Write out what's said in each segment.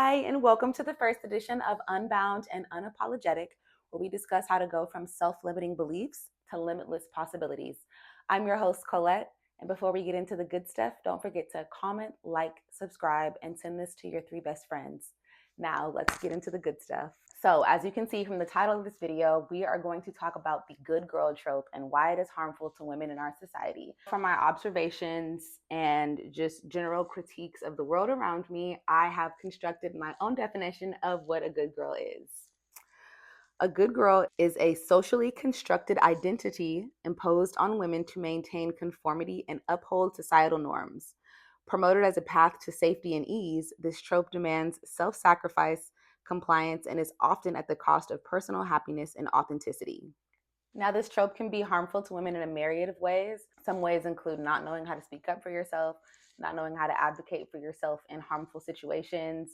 Hi, and welcome to the first edition of Unbound and Unapologetic, where we discuss how to go from self-limiting beliefs to limitless possibilities. I'm your host, Colette, and before we get into the good stuff, don't forget to comment, like, subscribe, and send this to your 3 best friends. Now, let's get into the good stuff. So, as you can see from the title of this video, we are going to talk about the good girl trope and why it is harmful to women in our society. From my observations and just general critiques of the world around me, I have constructed my own definition of what a good girl is. A good girl is a socially constructed identity imposed on women to maintain conformity and uphold societal norms. Promoted as a path to safety and ease, this trope demands self-sacrifice, compliance, and is often at the cost of personal happiness and authenticity. Now, this trope can be harmful to women in a myriad of ways. Some ways include not knowing how to speak up for yourself, not knowing how to advocate for yourself in harmful situations,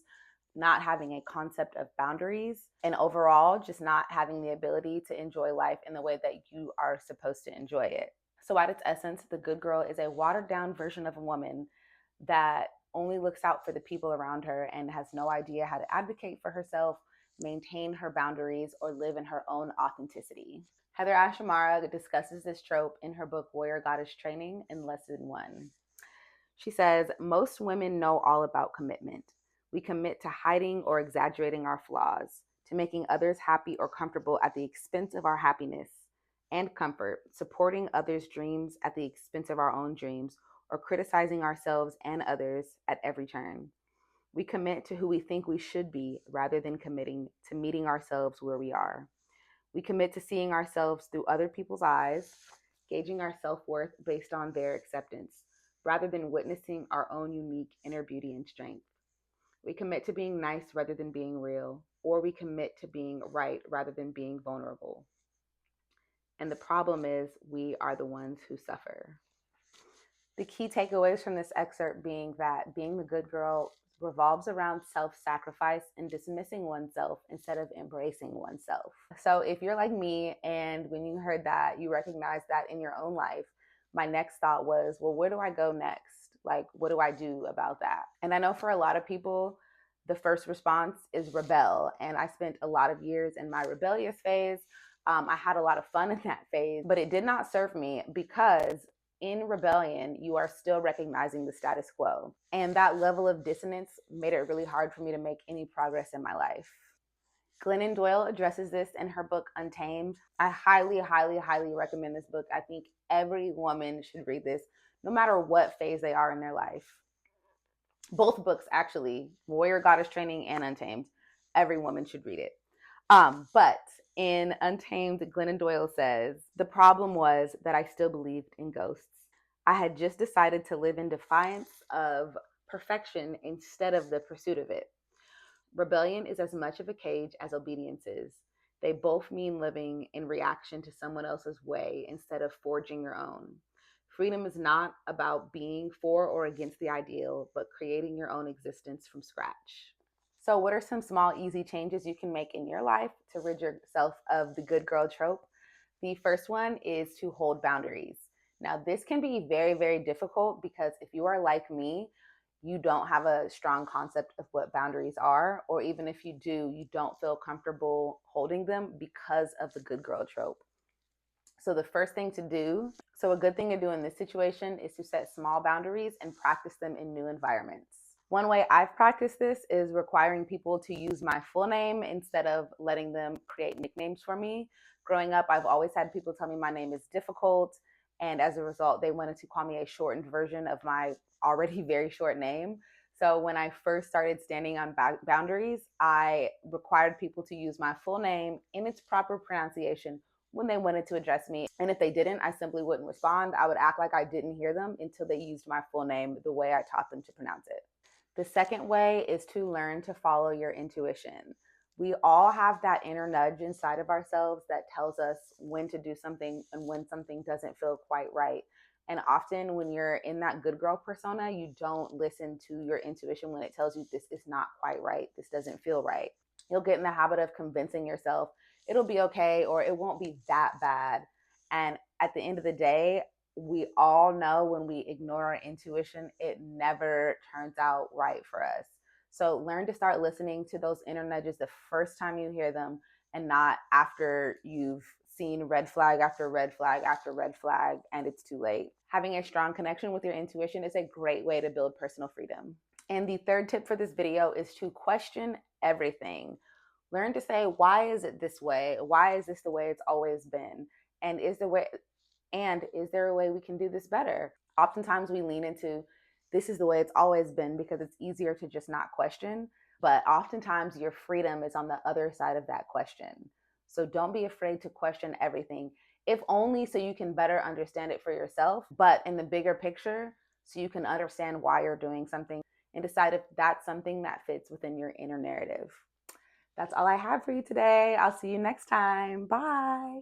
not having a concept of boundaries, and overall, just not having the ability to enjoy life in the way that you are supposed to enjoy it. So, at its essence, the good girl is a watered down version of a woman that only looks out for the people around her and has no idea how to advocate for herself, maintain her boundaries, or live in her own authenticity. Heather Ashamara discusses this trope in her book Warrior Goddess Training in Lesson 1. She says, most women know all about commitment. We commit to hiding or exaggerating our flaws, to making others happy or comfortable at the expense of our happiness and comfort, supporting others' dreams at the expense of our own dreams, or criticizing ourselves and others at every turn. We commit to who we think we should be rather than committing to meeting ourselves where we are. We commit to seeing ourselves through other people's eyes, gauging our self-worth based on their acceptance, rather than witnessing our own unique inner beauty and strength. We commit to being nice rather than being real, or we commit to being right rather than being vulnerable. And the problem is we are the ones who suffer. The key takeaways from this excerpt being that being the good girl revolves around self-sacrifice and dismissing oneself instead of embracing oneself. So if you're like me and when you heard that, you recognize that in your own life, my next thought was, well, where do I go next? Like, what do I do about that? And I know for a lot of people, the first response is rebel. And I spent a lot of years in my rebellious phase. I had a lot of fun in that phase, but it did not serve me because in rebellion, you are still recognizing the status quo. And that level of dissonance made it really hard for me to make any progress in my life. Glennon Doyle addresses this in her book Untamed. I highly, highly, highly recommend this book. I think every woman should read this, no matter what phase they are in their life. Both books, actually, Warrior Goddess Training and Untamed. Every woman should read it. But in Untamed, Glennon Doyle says, the problem was that I still believed in ghosts. I had just decided to live in defiance of perfection instead of the pursuit of it. Rebellion is as much of a cage as obedience is. They both mean living in reaction to someone else's way instead of forging your own. Freedom is not about being for or against the ideal, but creating your own existence from scratch. So what are some small, easy changes you can make in your life to rid yourself of the good girl trope? The first one is to hold boundaries. Now, this can be very, very difficult because if you are like me, you don't have a strong concept of what boundaries are, or even if you do, you don't feel comfortable holding them because of the good girl trope. So the first thing to do, so a good thing to do in this situation is to set small boundaries and practice them in new environments. One way I've practiced this is requiring people to use my full name instead of letting them create nicknames for me. Growing up, I've always had people tell me my name is difficult, and as a result, they wanted to call me a shortened version of my already very short name. So when I first started standing on boundaries, I required people to use my full name in its proper pronunciation when they wanted to address me. And if they didn't, I simply wouldn't respond. I would act like I didn't hear them until they used my full name the way I taught them to pronounce it. The second way is to learn to follow your intuition. We all have that inner nudge inside of ourselves that tells us when to do something and when something doesn't feel quite right. And often when you're in that good girl persona, you don't listen to your intuition when it tells you this is not quite right, this doesn't feel right. You'll get in the habit of convincing yourself it'll be okay or it won't be that bad. And at the end of the day, we all know when we ignore our intuition, it never turns out right for us. So learn to start listening to those inner nudges the first time you hear them and not after you've seen red flag after red flag after red flag and it's too late. Having a strong connection with your intuition is a great way to build personal freedom. And the third tip for this video is to question everything. Learn to say, why is it this way? Why is this the way it's always been? And is there a way we can do this better? Oftentimes we lean into, this is the way it's always been, because it's easier to just not question. But oftentimes your freedom is on the other side of that question. So don't be afraid to question everything, if only so you can better understand it for yourself, but in the bigger picture, so you can understand why you're doing something and decide if that's something that fits within your inner narrative. That's all I have for you today. I'll see you next time. Bye.